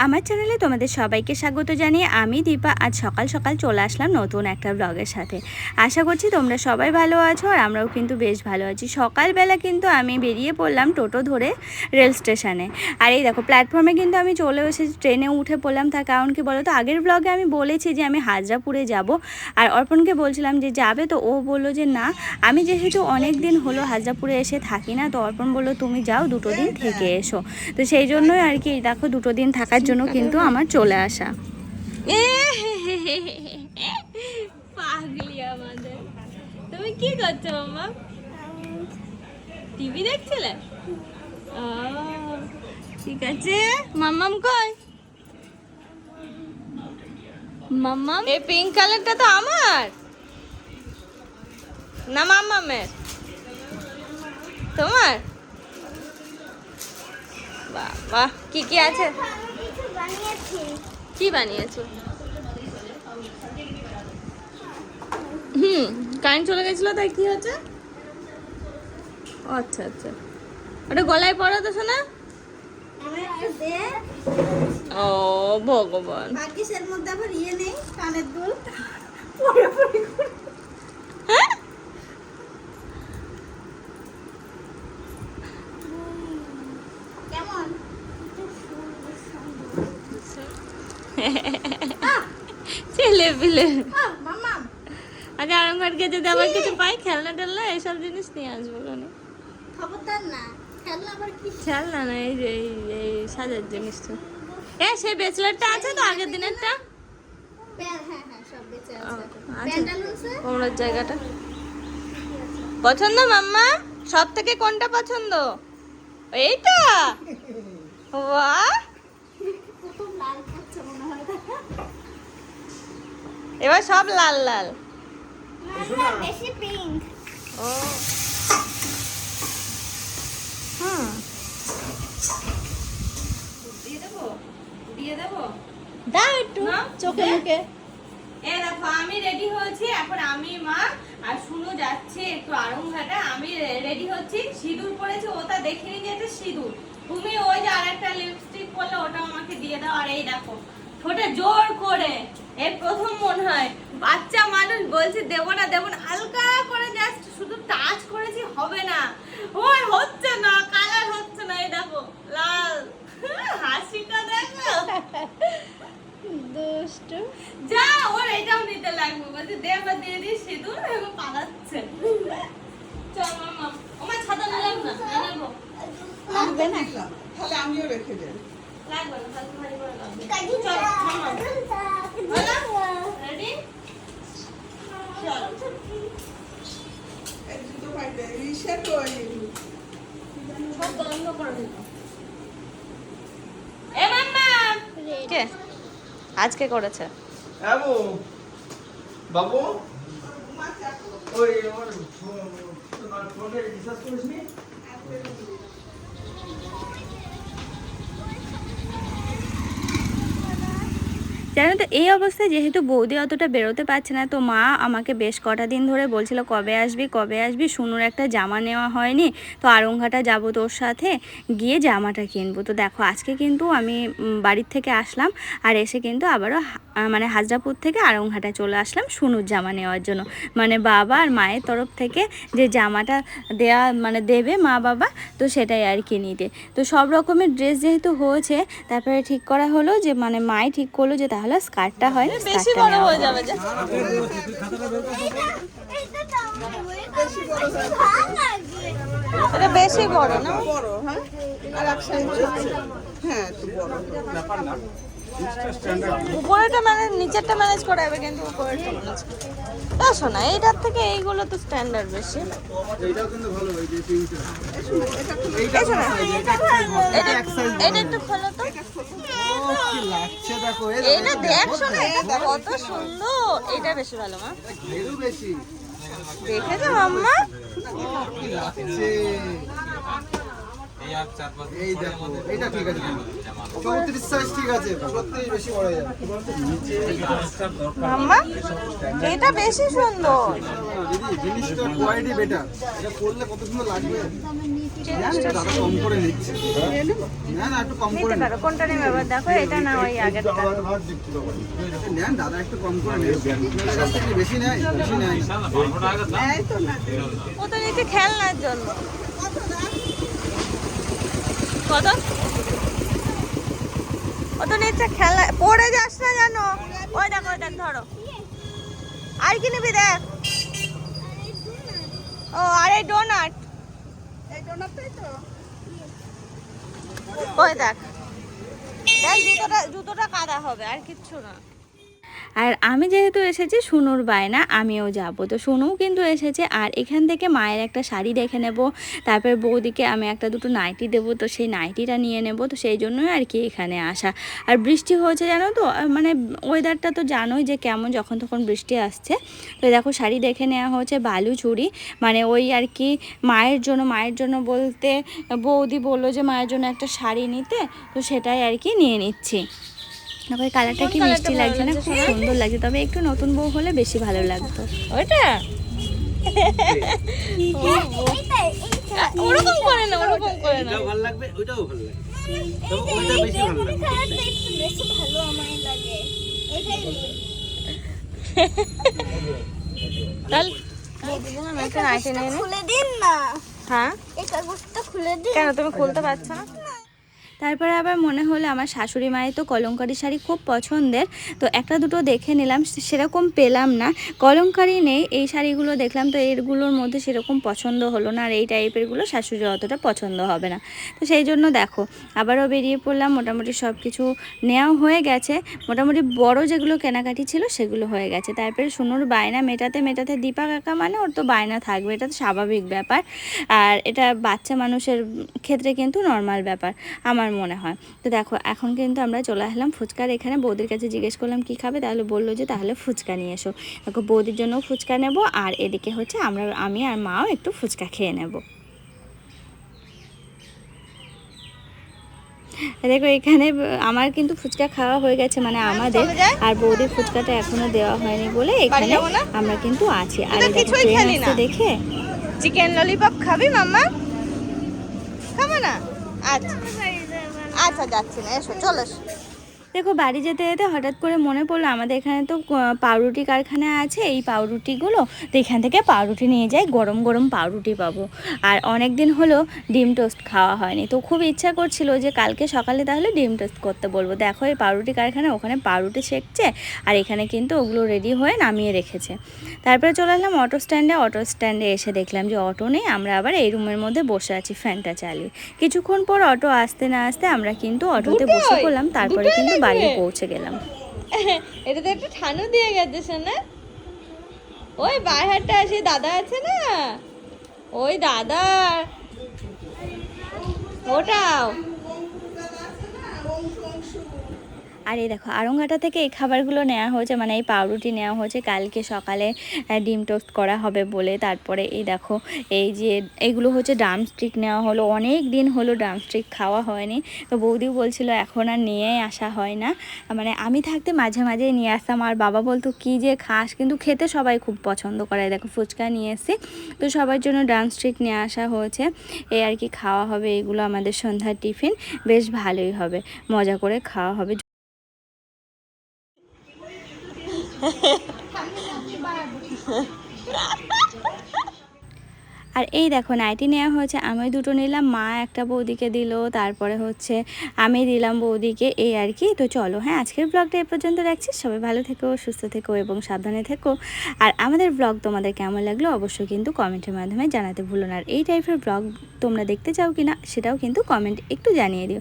আমার চ্যানেলে তোমাদের সবাইকে স্বাগত জানিয়ে আমি দীপা আজ সকাল সকাল চলে আসলাম নতুন একটা ব্লগের সাথে। আশা করছি তোমরা সবাই ভালো আছো আর আমরাও কিন্তু বেশ ভালো আছি। সকালবেলা কিন্তু আমি বেরিয়ে পড়লাম টোটো ধরে রেল স্টেশনে। আর এই দেখো প্ল্যাটফর্মে কিন্তু আমি চলে এসেছি, ট্রেনে উঠে পড়লাম। তার কারণ কি বলো তো, আগের ব্লগে আমি বলেছি যে আমি হাজরাপুরে যাব আর অর্পণকে বলছিলাম যে যাবে, তো ও বললো যে না, আমি যেহেতু অনেক দিন হলো হাজরাপুরে এসে থাকি না, তো অর্পণ বললো তুমি যাও, 2 দিন থেকে এসো। তো সেই জন্যই আর কি দেখো 2 দিন থাকার জন্য কিন্তু আমার চলে আসা। পাগলি আমাদের। তুমি কি করছো মাম্মা? টিভি দেখছিলে? ঠিক আছে। মাম্মাম কই? মাম্মাম, এই পিঙ্ক কালারটা তো আমার না মাম্মামের? তোমার? বাহ, কি কি আছে? কি বানিয়েছো? কারেন্ট চলে গেছিল, তাই কি হচ্ছে? আচ্ছা আচ্ছা, ওটা গলায় পড়া তো শোনা। ও ভগবান, ভাগ্যিসের মধ্যে আবার ইয়ে নেই, কানের দুল। হ্যাঁ কেমন ছেলে পিলে। মাম্মা? আগে আরামঘাটকে যদি আবার কিছু পাই, খেলনা টেলনা এসব জিনিস নিয়ে আসবো। খবরদার না, খেলনা আবার কি? খেলনা না, এই যে এই সাজার জিনিস তো। সেই ব্যাচেলারটা আছে তো আগের দিনেরটা। হ্যাঁ হ্যাঁ সব বেঁচে আছে। আচ্ছা, প্যান্ডেল আছে কোমরের জায়গাটা পছন্দ মাম্মা? সব থেকে কোনটা পছন্দ? এইটা? বাহ, প্রথম লাল করছে মনে হয়। এবার সব লাল লাল। না বেশি পিঙ্ক। ও দিয়ে দেবো দাও একটু চোখে মুখে। এ দেখো আমি রেডি হয়েছি, এখন আমি মা আর শুনু যাচ্ছে একটু আরংঘাটা। আমি রেডি হচ্ছি, সিঁদুর পরেছি, ওটা দেখিনি যে এটা সিঁদুর। তুমি ওই যে আরেকটা লিপস্টিক পরলে ওটাও আমাকে দিয়ে দাও। আর এই দেখো ঠোঁটে জোর করে, এই প্রথম মনে হয় বাচ্চা মানুষ বলছি দেবো না দেবো না, হালকা করে জাস্ট শুধু টাচ করেছি, হবে না, ওই হচ্ছে না, কালার হচ্ছে না। এই দেখো লাল, হাসিটা দেখো দুষ্টু। যা, ওর এটাও নিতে লাগবে, বলছে দে বা দিয়ে দিস সিঁদুর, এবং পালাচ্ছে। চল মামা, আমার ছাতা নিলাম না, নেবো। লাগবে না? তাহলে আমিও রেখে দেব। লাগবে না, তাহলে ভারী করে লাগবে। কাজু চল মামা, রেডি? চল। এই দুটো পাইতে রিসেট কই? সব বন্ধ করে দিল। এ মাম্মা, কে আজকে করেছে? বাবু বাবু ওই আমার তোমার ফোনে রিচার্জ করিসনি? জানো তো, এই অবস্থায় যেহেতু বৌদি অতটা বেরোতে পারছে না, তো মা আমাকে বেশ কটা দিন ধরে বলছিল কবে আসবি কবে আসবি, শুনুর একটা জামা নেওয়া হয়নি, তো আরংঘাটা যাবো তোর সাথে, গিয়ে জামাটা কিনবো। তো দেখো আজকে কিন্তু আমি বাড়ির থেকে আসলাম আর এসে কিন্তু আবারও মানে হাজরাপুর থেকে আরংঘাটা চলে আসলাম শুনুর জামা নেওয়ার জন্য। মানে বাবা আর মায়ের তরফ থেকে যে জামাটা দেয়া মানে দেবে মা বাবা, তো সেটাই আর কি নিতে। তো সব রকমের ড্রেস যেহেতু হয়েছে, তারপরে ঠিক করা হলো যে মানে মাই ঠিক করলো যে তাহলে স্কার্টটা হয় না, বেশি বড় হয়ে যাবে। এইটা তো বেশি বড় ভালো লাগে। এটা বেশি বড় না? বড়, হ্যাঁ? আর এক সাইজ হ্যাঁ একটু বড়। উপরেটা মানে নিচেরটা ম্যানেজ করা যাবে, কিন্তু উপরেরটা ম্যানেজ করা তা শোনা, এইটার থেকে এইগুলো তো স্ট্যান্ডার্ড বেশি। এইটাও কিন্তু ভালো ভাই, যে পিঙ্কটা এটা এইটা এটা এটা একটু খোলো তো। কি লাগছে দেখো, এইটা দেখ শোনা, এটা কত সুন্দর। এইটা বেশি ভালো মা, এরও বেশি দেখেছো মাম্মা? কি লাগছে। এই দেখো এটা ঠিক আছে, 34 সাইজ ঠিক আছে, 36 বেশি বড় হয়ে যাবে। মাম্মা এটা বেশি সুন্দর। দিদি জিনিসটা কোয়ালিটি বেটার, এটা পরলে কত সুন্দর লাগবে। জিনিসটা দাদা কম করে নিচ্ছে। না না একটু কম করে নিতে পারো, কোনটা নেবে এবার দেখো, এটা না ওই আগেরটা। নেন দাদা একটু কম করে নেন। আপনাদের কাছ থেকে বেশি নেয়, বেশি নেয় না। নেয় তো না। ও তো নিচে খেলনার জন্য। কত? ও তো নিচে খেলনা, পড়ে যাস না জানো। ওই দেখ, ওই দেখ, ধরো। আর কি নিবি দেখ। ও আর এই ডোনাট। এই ডোনাটাই তো। ওই দেখ, দেখ জুতোটা কাদা হবে, আর কিচ্ছু না। আর আমি যেহেতু এসেছি সুনুর বায়না, আমিও যাব, তো সুনুও কিন্তু এসেছে। আর এখান থেকে মায়ের একটা শাড়ি দেখে নেব, তারপর বৌদিকে আমি একটা দুটো নাইটি দেবো, তো সেই নাইটিটা নিয়ে নেব, তো সেই জন্যই আর কি এখানে আসা। আর বৃষ্টি হয়েছে জানো তো, মানে ওয়েদারটা তো জানোই যে কেমন, যখন তখন বৃষ্টি আসছে। তো দেখো শাড়ি দেখে নেওয়া হচ্ছে বালু চুড়ি, মানে ওই আর কি মায়ের জন্য বলতে বৌদি বললো যে মায়ের জন্য একটা শাড়ি নিতে, তো সেটাই আর কি নিয়ে নিচ্ছি। ওই কালারটা কি মিষ্টি লাগছে না, খুব সুন্দর লাগছে, তবে একটু নতুন বউ হলে বেশি ভালো লাগতো। ওইটা ওরকম করে না, ওরকম করে না। এটাও ভালো লাগবে, ওইটাও ভালো লাগবে। তবে ওইটা বেশি ভালো লাগবে। বেশি ভালো আমার লাগে এটাই নেই। চল আমি একটা নাইটি নিয়ে নিই। খুলে দিন না, হ্যাঁ এই কাগজটা খুলে দিন। কেন তুমি খুলতে পারছো না? তারপরে আবার মনে হলো আমার শাশুড়ি মায়ের তো কলমকারি শাড়ি খুব পছন্দের, তো একটা দুটো দেখে নিলাম, সেরকম পেলাম না, কলমকারি নেই। এই শাড়িগুলো দেখলাম, তো এইগুলোর মধ্যে সেরকম পছন্দ হলো না, আর এই টাইপেরগুলো শাশুড়ি অতটা পছন্দ হবে না, তো সেই জন্য দেখো আবারও বেরিয়ে পড়লাম। মোটামুটি সব কিছু নেওয়া হয়ে গেছে, মোটামুটি বড় যেগুলো কেনাকাটি ছিল সেগুলো হয়ে গেছে। তারপরে সুনুর বায়না মেটাতে দীপা কাকা মানে ওর তো বায়না থাকবে, এটা তো স্বাভাবিক ব্যাপার, আর এটা বাচ্চা মানুষের ক্ষেত্রে কিন্তু নর্মাল ব্যাপার আমার মনে হয়। তো দেখো এখন কিন্তু আমরা চলে আসলাম ফুচকার এখানে। বৌদির কাছে জিজ্ঞেস করলাম কি খাবে, তাহলে বললো যে তাহলে ফুচকা নিয়ে এসো। দেখো বৌদির জন্য ফুচকা নেব, আর এদিকে হচ্ছে আমি আর মাও একটু ফুচকা খেয়ে নেব। দেখো এখানে আমার কিন্তু ফুচকা খাওয়া হয়ে গেছে, মানে আমাদের, আর বৌদির ফুচকাটা এখনো দেওয়া হয়নি বলে এখানে আমরা কিন্তু আছি। আর দেখো ট্রেন আসছে দেখে। চিকেন ললিপপ খাবি মাম্মা? খাবো না? আচ্ছা আচ্ছা যাচ্ছি না, এসো চলো। দেখো বাড়ি যেতে যেতে হঠাৎ করে মনে পড়লো আমাদের এখানে তো পাউরুটি কারখানা আছে, এই পাউরুটিগুলো, তো এখান থেকে পাউরুটি নিয়ে যাই, গরম গরম পাউরুটি পাবো। আর অনেক দিন হলো ডিম টোস্ট খাওয়া হয়নি, তো খুব ইচ্ছা করছিল যে কালকে সকালে তাহলে ডিম টোস্ট করতে বলবো। দেখো এই পাউরুটি কারখানা, ওখানে পাউরুটি সেঁকছে, আর এখানে কিন্তু ওগুলো রেডি হয়ে নামিয়ে রেখেছে। তারপরে চলে আসলাম অটো স্ট্যান্ডে এসে দেখলাম যে অটো নেই, আমরা আবার এই রুমের মধ্যে বসে আছি ফ্যানটা চালিয়ে। কিছুক্ষণ পর অটো আসতে না আসতে আমরা কিন্তু অটোতে বসে পড়লাম, তারপরে কিন্তু বাড়ি পৌঁছে গেলাম। এটাতে একটু ঠান্ডা দিয়ে গেছে না, ওই বাইহাটটা আসে দাদা আছে না, ওই দাদা ওটাও। আর এই দেখো আড়ংঘাটা থেকে এই খাবারগুলো নেওয়া হয়েছে, মানে এই পাউরুটি নেওয়া হয়েছে কালকে সকালে ডিম টোস্ট করা হবে বলে। তারপরে এই দেখো এই যে এইগুলো হচ্ছে ড্রামস্টিক নেওয়া হলো, অনেক দিন হলো ড্রামস্টিক খাওয়া হয়নি, তো বৌদিও বলছিল এখন আর নিয়ে আসা হয় না, মানে আমি থাকতে মাঝে মাঝে নিয়ে আসতাম, আর বাবা বলতো কি যে খাস, কিন্তু খেতে সবাই খুব পছন্দ করে। দেখো ফুচকা নিয়ে এসে, তো সবার জন্য ড্রামস্টিক নিয়ে আসা হয়েছে, এই আর কি খাওয়া হবে, এগুলো আমাদের সন্ধ্যার টিফিন, বেশ ভালোই হবে, মজা করে খাওয়া হবে। আর এই দেখো নাইটি নেওয়া হয়েছে, আমি দুটো নিলাম, মা একটা বৌদিকে দিল, তারপরে হচ্ছে আমি দিলাম বৌদিকে, এই আর কি। তো চলো হ্যাঁ আজকের ব্লগটা এ পর্যন্ত রাখছি, সবাই ভালো থেকো, সুস্থ থেকো এবং সাবধানে থেকো। আর আমাদের ব্লগ তোমাদের কেমন লাগলো অবশ্যই কিন্তু কমেন্টের মাধ্যমে জানাতে ভুলো না, আর এই টাইপের ব্লগ তোমরা দেখতে চাও কিনা সেটাও কিন্তু কমেন্ট একটু জানিয়ে দিও।